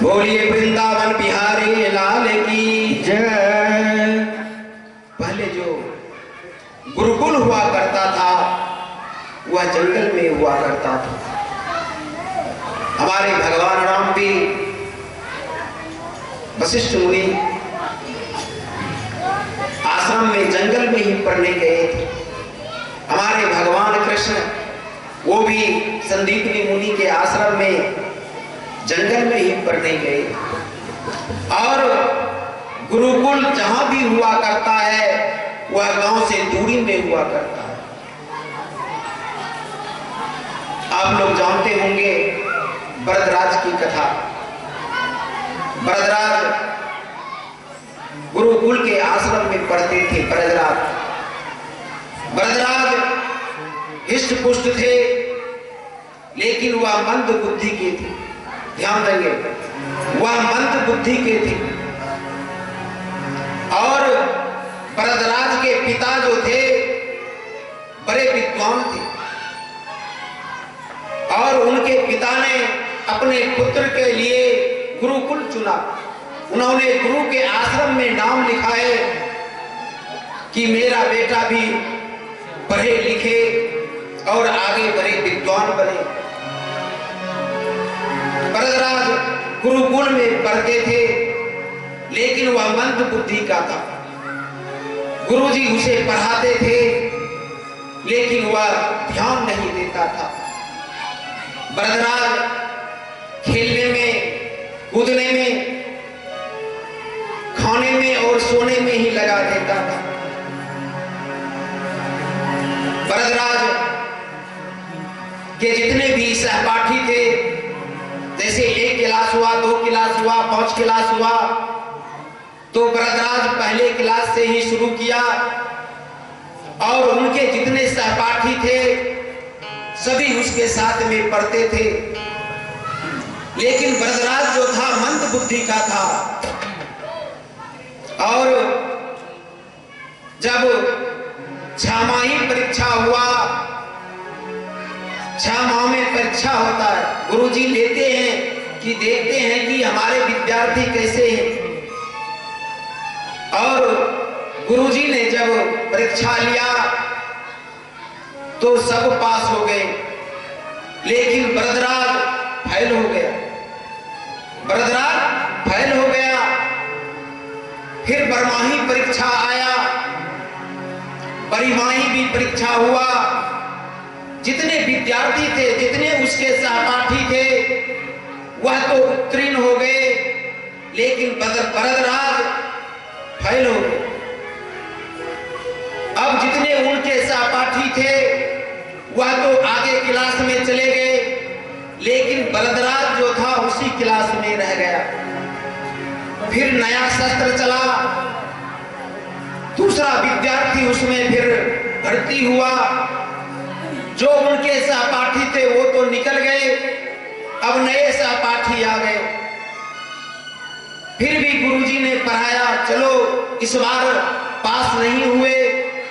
बोलिए वृंदावन बिहारी लाल की जय। पहले जो गुरुकुल हुआ करता था वह जंगल में हुआ करता था। हमारे भगवान राम भी वशिष्ठ मुनि आश्रम में जंगल में ही पढ़ने गए थे। हमारे भगवान कृष्ण वो भी संदीपनी मुनि के आश्रम में जंगल में ही पढ़ने गए। और गुरुकुल जहां भी हुआ करता है वह गांव से दूरी में हुआ करता है। आप लोग जानते होंगे भरद्वाज की कथा। भरद्वाज गुरुकुल के आश्रम में पढ़ते थे। भरद्वाज हिष्ट पुष्ट थे लेकिन वह मंद बुद्धि के थे। ध्यान देंगे, वह मंद बुद्धि के थे। और भरद्वाज के पिता जो थे बड़े विद्वान थे और उनके पिता ने अपने पुत्र के लिए गुरुकुल चुना। उन्होंने गुरु के आश्रम में नाम लिखाए कि मेरा बेटा भी पढ़े लिखे और आगे बड़े विद्वान बने। भरद्वाज गुरुकुल में पढ़ते थे लेकिन वह मंद बुद्धि का था। गुरुजी उसे पढ़ाते थे लेकिन वह ध्यान नहीं देता था। भरद्वाज खेलने में, कूदने में, खाने में और सोने में ही लगा देता था। भरद्वाज के जितने भी सहपाठी थे, जैसे 1 क्लास हुआ, 2 क्लास हुआ, 5 क्लास हुआ, तो भरद्वाज पहले क्लास से ही शुरू किया और उनके जितने सहपाठी थे सभी उसके साथ में पढ़ते थे। लेकिन भरद्वाज जो था मंद बुद्धि का था। और जब 6 माही परीक्षा हुआ, 6 माह में परीक्षा होता है, गुरुजी लेते हैं कि देखते हैं कि हमारे विद्यार्थी कैसे हैं। और गुरुजी ने जब परीक्षा लिया तो सब पास हो गए लेकिन भरद्वाज फेल हो गया। भरद्वाज फेल हो गया। फिर बरमाही परीक्षा आया, परिमाही भी परीक्षा हुआ। जितने विद्यार्थी थे, जितने उसके सहपाठी थे वह तो उत्तीर्ण हो गए लेकिन भरद्वाज फेल हो गए। अब जितने उनके सहपाठी थे वह तो आगे क्लास में चले गए लेकिन भरद्वाज जो था उसी क्लास में रह गया। फिर नया शस्त्र चला, दूसरा विद्यार्थी उसमें फिर भर्ती हुआ। जो उनके सहपाठी थे वो तो निकल गए, अब नए सहपाठी आ गए। फिर भी गुरुजी ने पढ़ाया, चलो इस बार पास नहीं हुए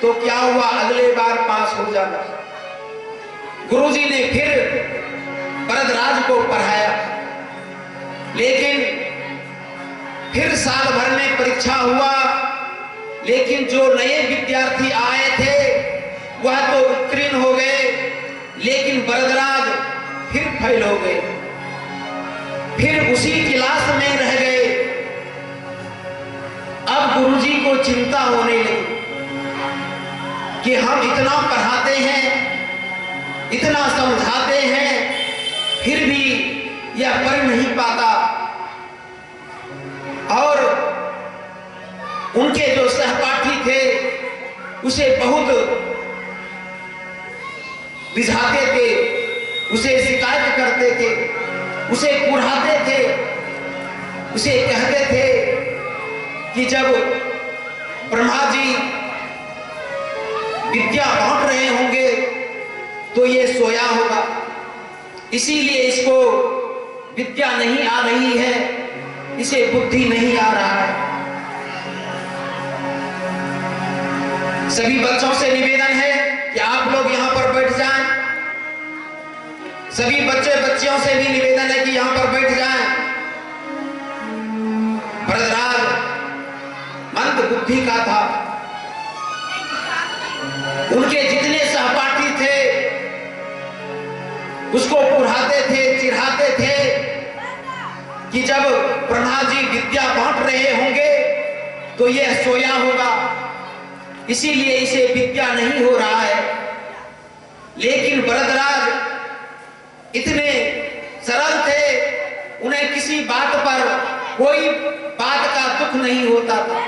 तो क्या हुआ, अगले बार पास हो जाना। गुरुजी ने फिर भरद्वाज को पढ़ाया लेकिन फिर साल भर में परीक्षा हुआ लेकिन जो नए विद्यार्थी आए थे वह तो उत्तीर्ण हो गए लेकिन भरद्वाज फिर फेल हो गए। फिर उसी क्लास में रह गए। अब गुरुजी को चिंता होने लगी कि हम इतना पढ़ाते हैं, इतना समझाते हैं, फिर भी यह पढ़ नहीं पाता। और उनके जो सहपाठी थे उसे बहुत रिझाते थे, उसे शिकायत करते थे, उसे कुढ़ाते थे, उसे कहते थे कि जब ब्रह्मा जी विद्या बांट रहे होंगे तो ये सोया होगा, इसीलिए इसको विद्या नहीं आ रही है, इसे बुद्धि नहीं आ रहा है। सभी बच्चों से निवेदन है कि आप लोग यहां पर बैठ जाएं। सभी बच्चे बच्चियों से भी निवेदन है कि यहां पर बैठ जाएं। समझाते थे, चिढ़ाते थे कि जब प्रहलाद जी विद्या बांट रहे होंगे तो यह सोया होगा, इसीलिए इसे विद्या नहीं हो रहा है। लेकिन वरदराज इतने सरल थे, उन्हें किसी बात पर कोई बात का दुख नहीं होता था।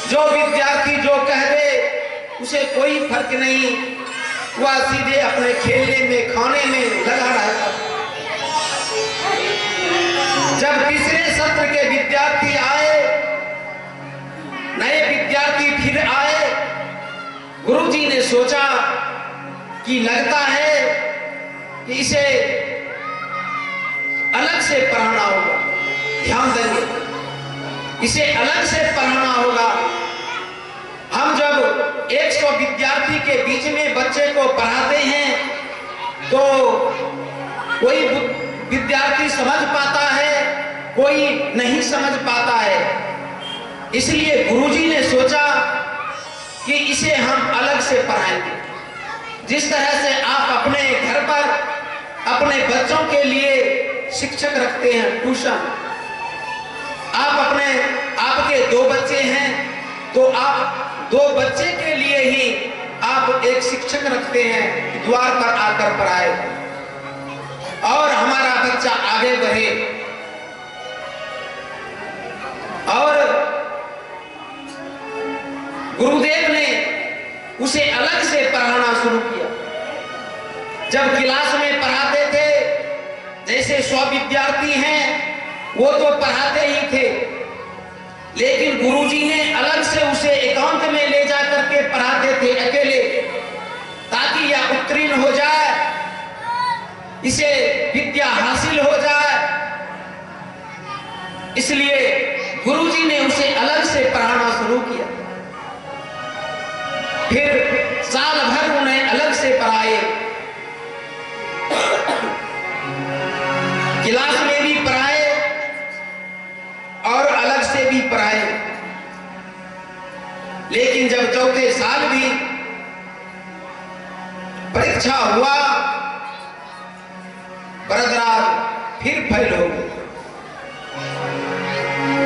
जो विद्यार्थी जो कह दे उसे कोई फर्क नहीं, वह सीधे अपने खेलने में, खाने में लगा रहता। जब तीसरे सत्र के विद्यार्थी आए, नए विद्यार्थी फिर आए, गुरुजी ने सोचा कि लगता है कि इसे अलग से पढ़ाना होगा। ध्यान देंगे, इसे अलग से पढ़ाना होगा। हम जब 100 विद्यार्थी के बीच में बच्चे को पढ़ाते हैं तो कोई विद्यार्थी समझ पाता है, कोई नहीं समझ पाता है। इसलिए गुरुजी ने सोचा कि इसे हम अलग से पढ़ाएंगे। जिस तरह से आप अपने घर पर अपने बच्चों के लिए शिक्षक रखते हैं, ट्यूशन, आपके 2 बच्चे हैं तो आप 2 बच्चे के लिए ही आप एक शिक्षक रखते हैं, द्वार पर आकर पढ़ाए और हमारा बच्चा आगे बढ़े। और गुरुदेव ने उसे अलग से पढ़ाना शुरू किया। जब क्लास में पढ़ाते थे, जैसे 100 विद्यार्थी हैं वो तो पढ़ाते ही थे, लेकिन गुरुजी ने अलग से उसे एकांत में ले जा करके पढ़ाते थे अकेले, ताकि यह उत्तीर्ण हो जाए, इसे विद्या हासिल हो जाए। इसलिए गुरुजी ने उसे अलग से पढ़ाना शुरू किया। फिर साल भर उन्हें अलग से पढ़ाए, क्लास में भी पढ़ाए और अलग से भी पढ़ाए। लेकिन जब चौथे साल भी परीक्षा हुआ, वरदराज फिर फेल हो गए।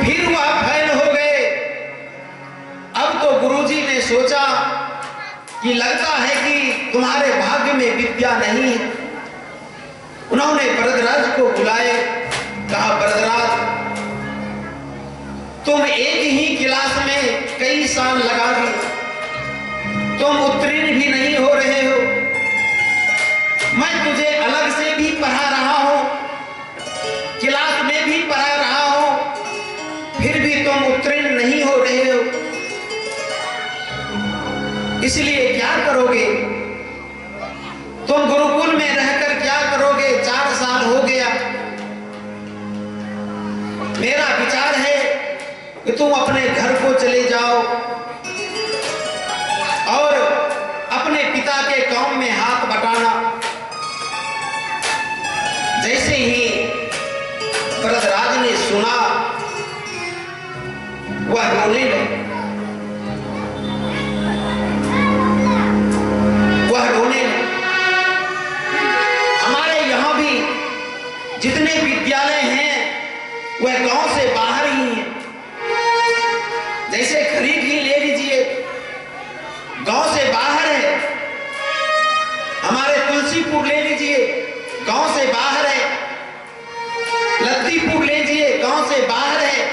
फिर वह फेल हो गए। अब तो गुरुजी ने सोचा कि लगता है कि तुम्हारे भाग्य में विद्या नहीं है। उन्होंने वरदराज को बुलाए, कहा वरदराज, तुम एक ही क्लास में कई साल लगा दी, तुम उत्तीर्ण भी नहीं हो रहे हो। मैं तुझे अलग से भी पढ़ा रहा हूं, क्लास में भी पढ़ा रहा हूं, फिर भी तुम उत्तीर्ण नहीं हो रहे हो। इसलिए क्या करोगे? तुम गुरुकुल में रहकर क्या करोगे? 4 साल हो गया। मेरा विचार है कि तुम अपने घर को चले जाओ और अपने पिता के काम में हाथ बटाना। जैसे ही वरदराज ने सुना, वह रोने लगे। हमारे यहाँ भी जितने विद्यालय हैं वह गांव से बाहर ही हैं। जैसे खरीद ही ले लीजिए, गांव से बाहर है। हमारे तुलसीपुर ले लीजिए, गांव से बाहर है। लतीपुर ले लीजिए, गांव से बाहर है।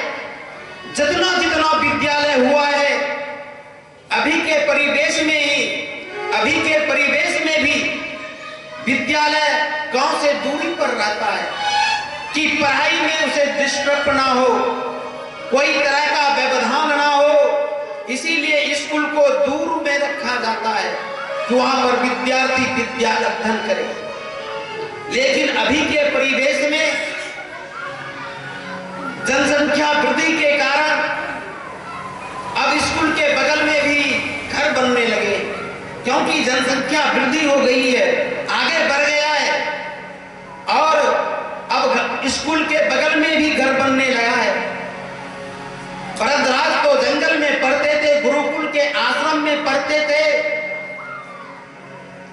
जितना जितना विद्यालय हुआ है, अभी के परिवेश में भी विद्यालय गांव से दूरी पर रहता है कि पढ़ाई में उसे डिस्टर्ब ना हो, कोई तरह का व्यवधान ना हो। इसीलिए स्कूल को दूर में रखा जाता है कि वहां पर विद्यार्थी विद्या अध्ययन करे। लेकिन अभी के परिवेश में जनसंख्या वृद्धि के कारण अब स्कूल के बगल में भी घर बनने लगे, क्योंकि जनसंख्या वृद्धि हो गई है, आगे बढ़ गया है और अब स्कूल के बगल में भी घर बनने लगा है। वरदराज तो जंगल में पढ़ते थे, गुरुकुल के आश्रम में पढ़ते थे।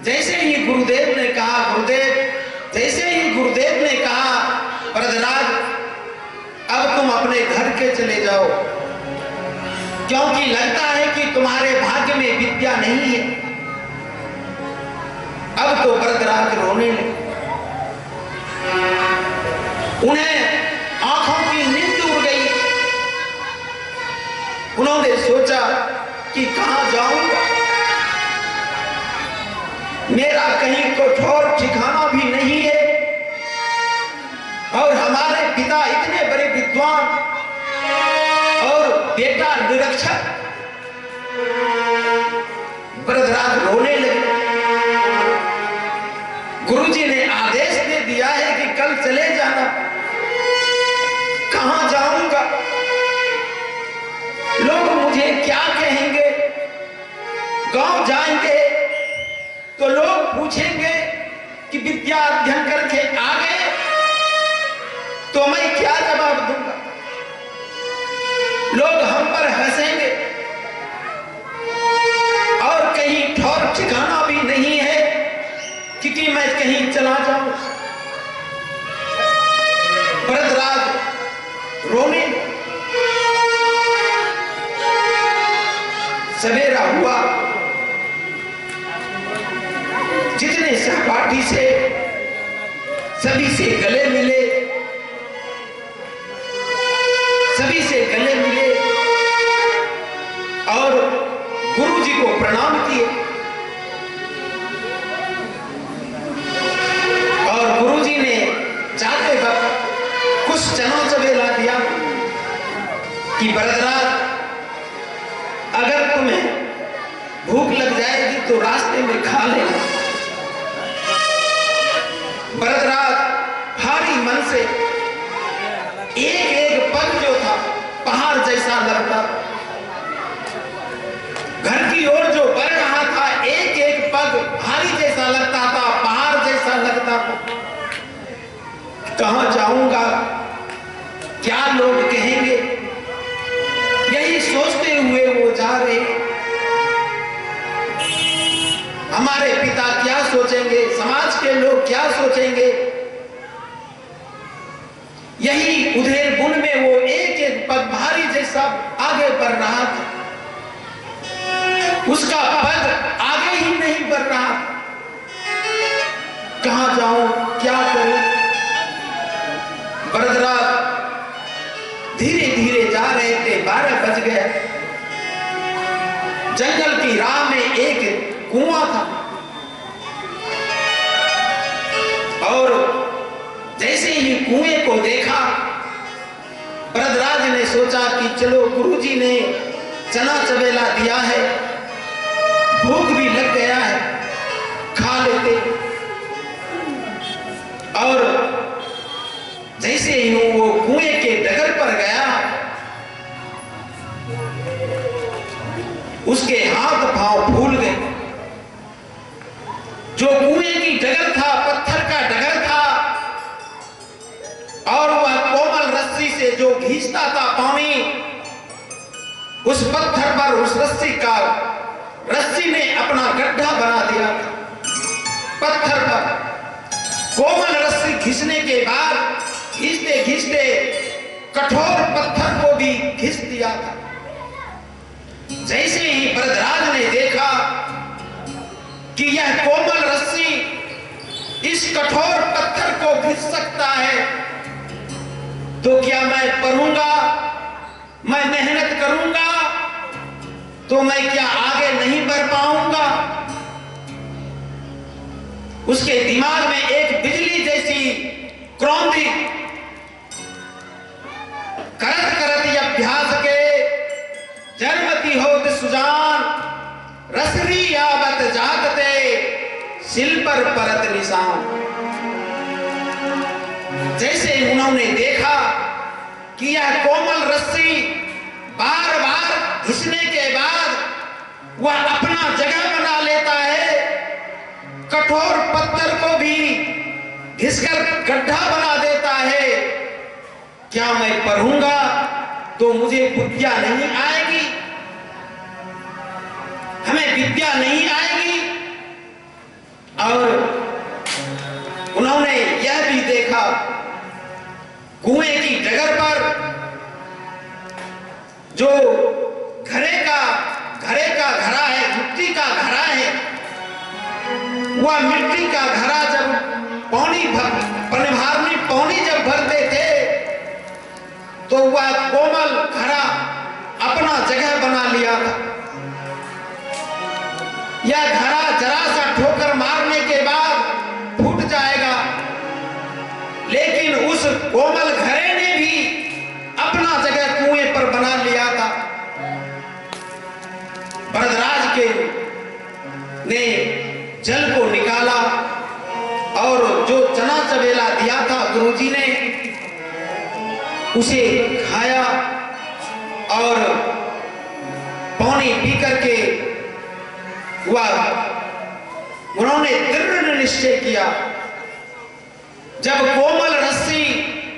जैसे ही गुरुदेव ने कहा, गुरुदेव जैसे गुरुदेव ने कहा, वरदराज अब तुम अपने घर के चले जाओ, क्योंकि लगता है कि तुम्हारे भाग्य में विद्या नहीं है। अब तो वरदराज रोने लगे। उन्हें आंखों की नींद उड़ गई। उन्होंने सोचा कि कहां जाऊंगा, मेरा कहीं कठोर ठिकाना भी नहीं है, और हमारे पिता इतने बड़े विद्वान और बेटा निरक्षर। वरदराज रोने लगे। गुरुजी ने आदेश दे दिया है कि कल चले जाना। कहां जाऊंगा, लोग मुझे क्या कहेंगे? गांव जाएंगे तो लोग पूछेंगे कि विद्या अध्ययन करके आ गए, तो मैं क्या जवाब दूंगा? लोग हम पर हंसेंगे, और कहीं ठौर ठिकाना भी नहीं है कि मैं कहीं चला जाऊं। वरदराज रोने। सवेरा हुआ, जितने सहपाठी से सभी से गले मिले, सभी से गले मिले और गुरुजी को प्रणाम किए। और गुरुजी ने जाते वक्त कुछ चना चबेला दिया कि वरदराज अगर तुम्हें भूख लग जाएगी तो रास्ते में खा लेना। वरदराज भारी मन से एक एक पग जो था पहाड़ जैसा लगता, घर की ओर जो बढ़ रहा था एक एक पग भारी जैसा लगता था, पहाड़ जैसा लगता था। कहां जाऊंगा, क्या लोग कहेंगे, यही सोचते हुए वो जा रहे। हमारे पिता क्या सोचेंगे, समाज के लोग क्या सोचेंगे, यही उधेर बुन में वो एक एक पग भारी जैसा आगे बढ़ रहा था। उसका पग आगे ही नहीं बढ़ रहा। कहां जाऊं, क्या करूं? वरदराज धीरे धीरे जा रहे थे। 12 बज गए। जंगल की राह में एक कुआं था, और जैसे ही कुएं को देखा, वरदराज ने सोचा कि चलो गुरुजी ने चना चबेला दिया है, भूख भी लग गया है, खा लेते। और जैसे ही वो कुएं के डगर पर गया, उसके हाथ पांव फूल गए। जो कुएं की डगर था पत्थर का डगर था, और वह कोमल रस्सी से जो खींचता था पानी, उस पत्थर पर उस रस्सी ने अपना गड्ढा बना दिया था। पत्थर पर कोमल रस्सी खींचने के बाद खींचते खींचते कठोर पत्थर को भी खींच दिया था। जैसे ही वरदराज ने देखा कि यह कोमल रस्सी इस कठोर पत्थर को खींच सकता है, तो क्या मैं पढ़ूंगा, मैं मेहनत करूंगा, तो मैं क्या आगे नहीं बढ़ पाऊंगा? उसके दिमाग में एक बिजली जैसी क्रांति करत करत अभ्यास के जन्मती होत सुजान, रसरी आवत जागते सिल पर परत निशान। जैसे उन्होंने देखा कि यह कोमल रस्सी बार बार घिसने के बाद वह अपना जगह बना लेता है, कठोर पत्थर को भी घिसकर गड्ढा बना देता है। क्या मैं पढ़ूंगा तो मुझे विद्या नहीं आएगी, हमें विद्या नहीं आएगी? और उन्होंने यह भी कुएं की डगर पर जो घरे का घड़ा है, मिट्टी का घड़ा है, वह मिट्टी का घड़ा जब पानी जब भरते थे तो वह कोमल घड़ा अपना जगह बना लिया था। यह घड़ा जरा सा ठोकर मारने के बाद फूट जाएगा, लेकिन उस कोमल घड़े ने भी अपना जगह कुएं पर बना लिया था। भरद्वाज के ने जल को निकाला और जो चना चबेला दिया था गुरुजी ने, उसे खाया और पानी पी करके उन्होंने दृढ़ निश्चय किया, जब कोमल रस्सी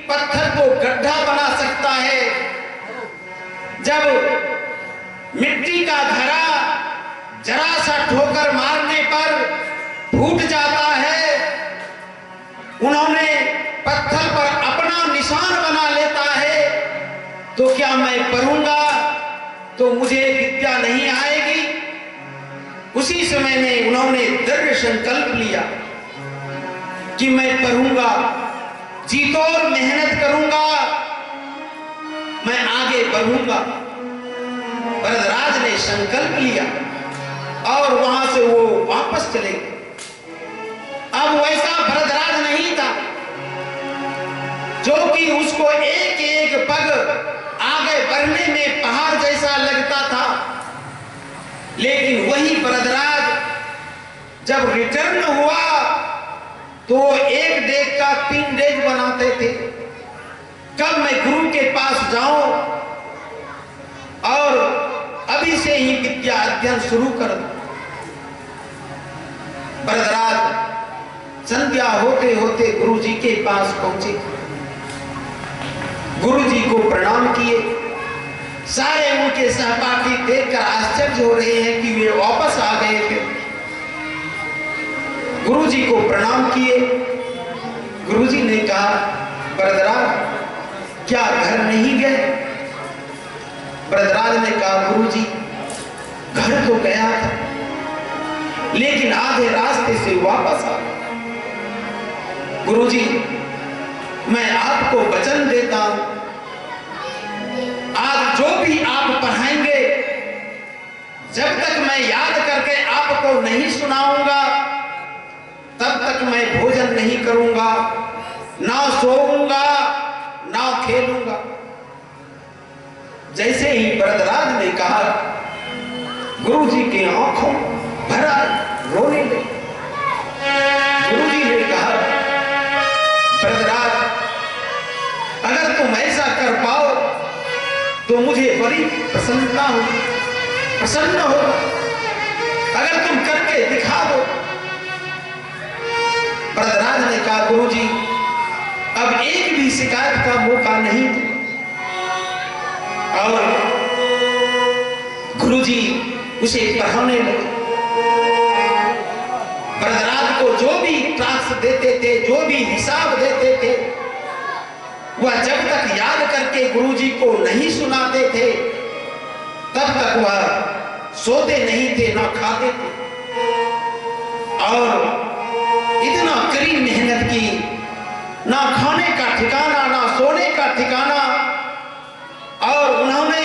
पत्थर को गड्ढा बना सकता है, जब मिट्टी का घड़ा जरा सा ठोकर मारने पर फूट जाता है, उन्होंने पत्थर पर अपना निशान बना लेता है, तो क्या मैं पढ़ूंगा तो मुझे विद्या नहीं आएगी? उसी समय में उन्होंने दृढ़ संकल्प लिया कि मैं पढ़ूंगा, जीतोड़ मेहनत करूंगा, मैं आगे बढ़ूंगा। भरद्वाज ने संकल्प लिया और वहां से वो वापस चले गए। अब वैसा भरद्वाज नहीं था जो कि उसको एक एक पग आगे बढ़ने में पहाड़ जैसा लगता था, लेकिन वही भरद्वाज जब रिटर्न हुआ तो एक डेग का 3 डेग बनाते थे। कब मैं गुरु के पास जाऊं और अभी से ही विद्या अध्ययन शुरू कर दूं। भरद्वाज संध्या होते होते गुरु जी के पास पहुंचे, गुरु जी को प्रणाम किए। सारे उनके सहपाठी देखकर आश्चर्य हो रहे हैं कि वे वापस आ गए थे। गुरु जी को प्रणाम किए। गुरु जी ने कहा, भरद्वाज क्या घर नहीं गए? भरद्वाज ने कहा, गुरु जी घर तो गया था, लेकिन आधे रास्ते से वापस आ गया। गुरु जी मैं आपको वचन देता हूं, आज जो भी आप पढ़ाएंगे, जब तक मैं याद करके आपको नहीं सुनाऊंगा तब तक मैं भोजन नहीं करूंगा, ना सोऊंगा ना खेलूंगा। जैसे ही भरद्वाज ने कहा, गुरुजी की आंखों भरा रोने लगे। गुरुजी ने कहा, भरद्वाज अगर तुम ऐसा कर पाओ तो मुझे बड़ी प्रसन्नता हो, प्रसन्न हो, अगर तुम करके दिखा दो। भरद्वाज ने कहा, गुरुजी अब एक भी शिकायत का मौका नहीं दूं। और गुरुजी उसे पढ़ाने लगे। भरद्वाज को जो भी टास्क देते थे, जो भी हिसाब देते थे, वह जब तक याद करके गुरुजी को नहीं सुनाते थे तब तक वह सोते नहीं थे, ना खाते थे। और इतना कड़ी मेहनत की, ना खाने का ठिकाना ना सोने का ठिकाना, और उन्होंने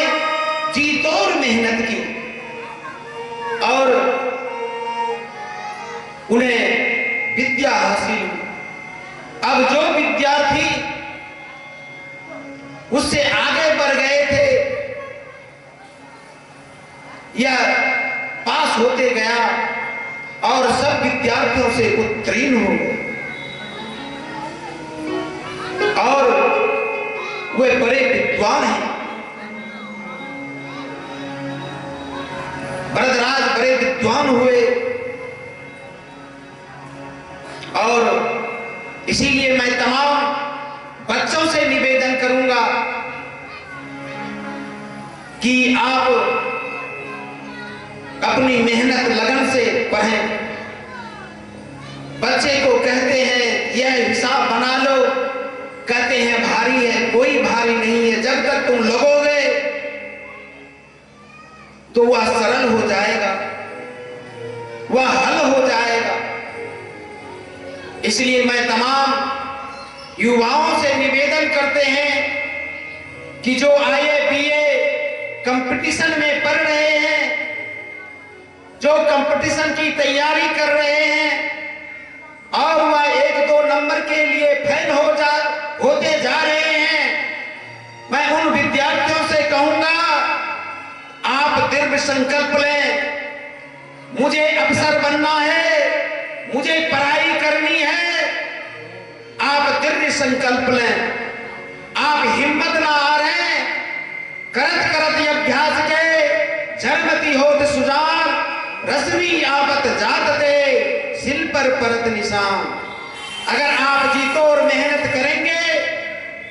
जी तोड़ मेहनत की और उन्हें विद्या हासिल हुई। अब जो विद्यार्थी उससे आगे बढ़ गए थे, यह पास होते गया और सब विद्यार्थियों से उत्तीर्ण हो गए और वे बड़े विद्वान हैं। भरद्वाज बड़े विद्वान हुए और इसीलिए मैं तमाम बच्चों से निवेदन करूंगा कि आप अपनी मेहनत लगन से पढ़ें। बच्चे को कहते हैं यह हिसाब बना लो, कहते हैं भारी है, तो वह सरल हो जाएगा, वह हल हो जाएगा। इसलिए मैं तमाम युवाओं से निवेदन करते हैं कि जो आईए बीए कंपटीशन में पढ़ रहे हैं, जो कंपटीशन की तैयारी कर रहे हैं और वह 1-2 नंबर के लिए फेल होते जा रहे हैं, मैं उन विद्यार्थियों से कहूंगा, आप दृढ़ संकल्प लें, मुझे अफसर बनना है, मुझे पढ़ाई करनी है। आप दृढ़ संकल्प लें, आप हिम्मत ना हारें। करत करत अभ्यास के झरमती होत सुजान, रसनी आबत जात दे सिल पर परत निशान। अगर आप जीतो और मेहनत करेंगे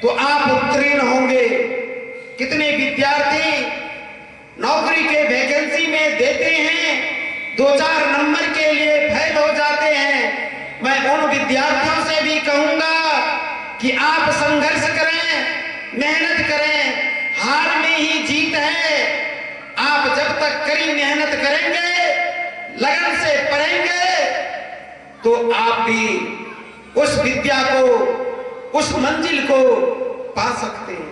तो आप उत्तीर्ण होंगे। कितने विद्यार्थी नौकरी के वैकेंसी में देते हैं, 2-4 नंबर के लिए फेल हो जाते हैं। मैं उन विद्यार्थियों से भी कहूंगा कि आप संघर्ष करें, मेहनत करें, हार में ही जीत है। आप जब तक कड़ी मेहनत करेंगे, लगन से पढ़ेंगे, तो आप भी उस विद्या को, उस मंजिल को पा सकते हैं।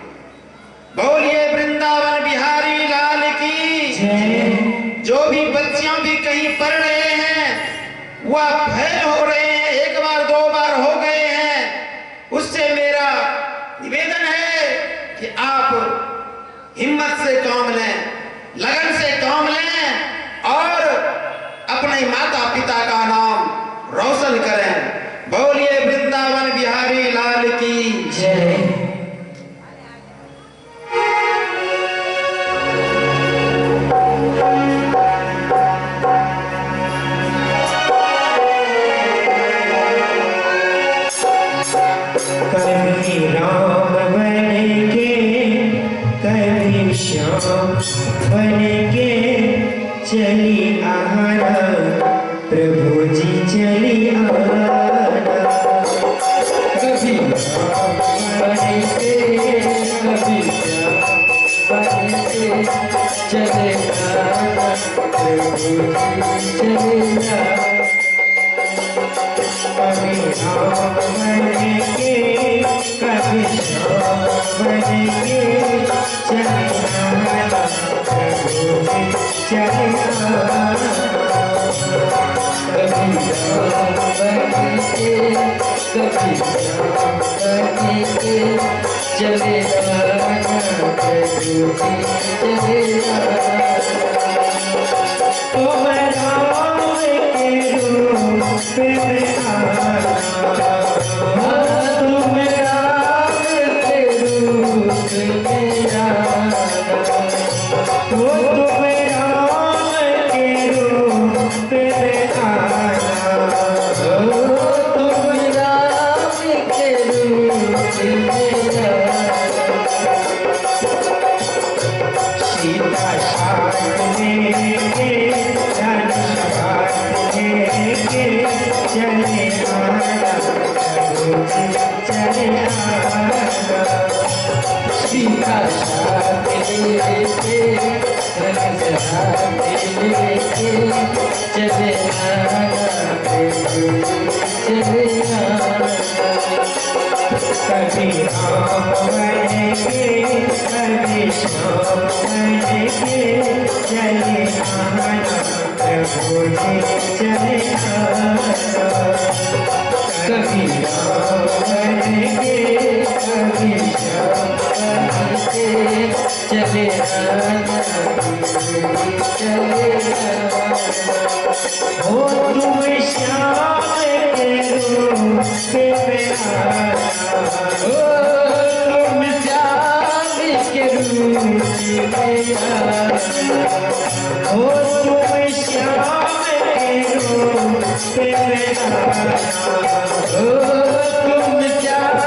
बोलिए वृंदावन बिहारी लाल की जय। जो भी बच्चियां भी कहीं पढ़ रहे हैं, वह फेल हो रहे हैं, 1 बार 2 बार हो गए हैं, उससे मेरा निवेदन है कि आप हिम्मत से काम लें, लगन से काम लें और अपने माता पिता का नाम रोशन करें। बोलिए वृंदावन बिहारी लाल की जय। कभी राम बन के, कभी श्याम बन के चली आना, प्रभु जी चली आना। कभी राम बन के, कभी श्याम बन के चले आना, प्रभु जी चले आना। कभी राम बन के, कभी श्याम बन के चले आना, प्रभु जी चले आना। कभी राम बन के, कभी श्याम बन के चले आना, प्रभु जी चले आना। तुम राम के रूप में आना, तुम राम के रूप में आना, तुम राम के रूप में आना, तुम राम के रूप में आना। सीता साथ लेके, धनुष हाथ लेके चले आना, प्रभु जी चले आना। सीता साथ लेके, धनुष हाथ लेके चले आना, प्रभु जी चले आना। कभी राम बन के, कभी श्याम बन के चले आना, प्रभु जी चले आना। कभी राम बन के, कभी श्याम बन के चले आना, प्रभु जी चले आना। हो तुम श्याम के रूप में आना, तुम श्याम के रूप में आना, हो तुम श्याम के रूप में आना, हो तुम श्याम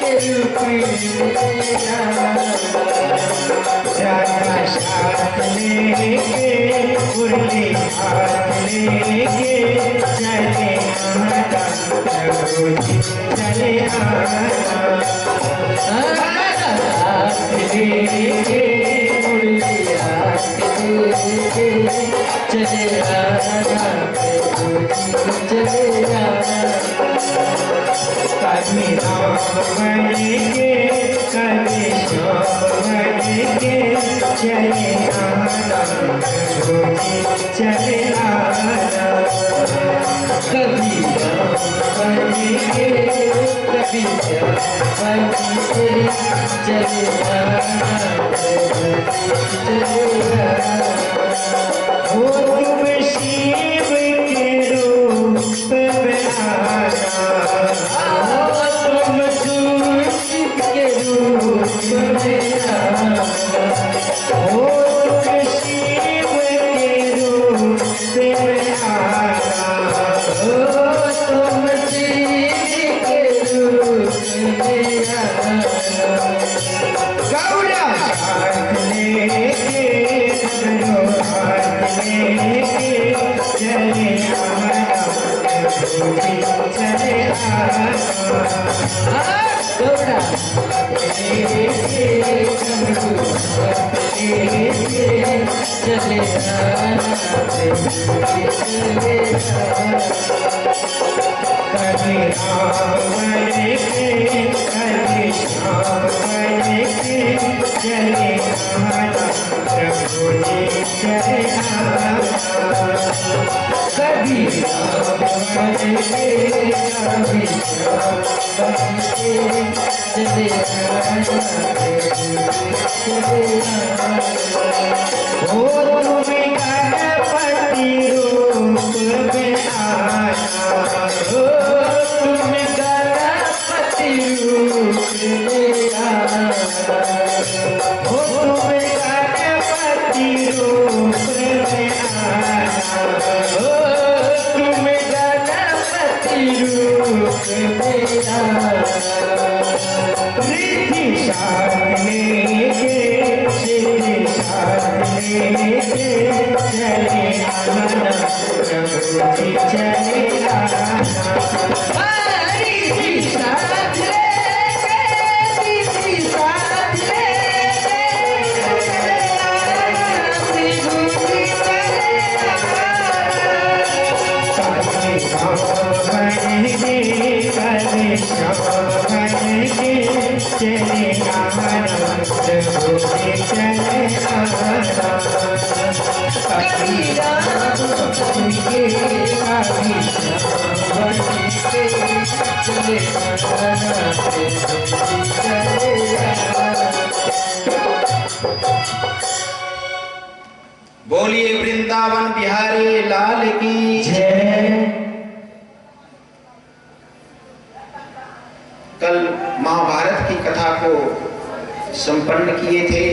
के रूप में आना। राधा साथ लेके, मुरली हाथ लेके चले आना, प्रभु जी चले आना। राधा साथ लेके, मुरली हाथ लेके चले आना चले आना कभी राम बनेंगे कभी श्याम बनेंगे चले आना चले आना कभी राम बनेंगे कभी श्याम बनेंगे चले आना चले आना हो तुम शिव के रूप में आना हो तुम शिव के रूप में आना हो तुम शिव के रूप में आना हो तुम शिव के रूप में आना गौरा हाथ लेके चले आना चले आना गौरा चले आना कभी राम बनेंगे कभी श्याम बनेंगे चले आना प्रभु जी चले आना कभी राम बनेंगे कभी श्याम बनेंगे चले आना चले आना हो तुम्हें गणपति रूप में आना हो तुम्हें गणपति रूप में आना हो तुम्हें गणपति रूप में आना हो तुम्हें गणपति रूप में आना रिद्धि साथ लेके सिद्धि साथ लेके चले आना प्रभु जी चले आना रिद्धि साथ लेके सिद्धि साथ लेके चले आना प्रभु जी चले आना कभी राम बनेंगे कभी श्याम बनेंगे चले आना प्रभु जी चले आना कभी राम बनेंगे कभी श्याम बनेंगे चले आना प्रभु जी चले आना बोलिए वृंदावन बिहारी लाल की जय। कल महाभारत की कथा को संपन्न किए थे।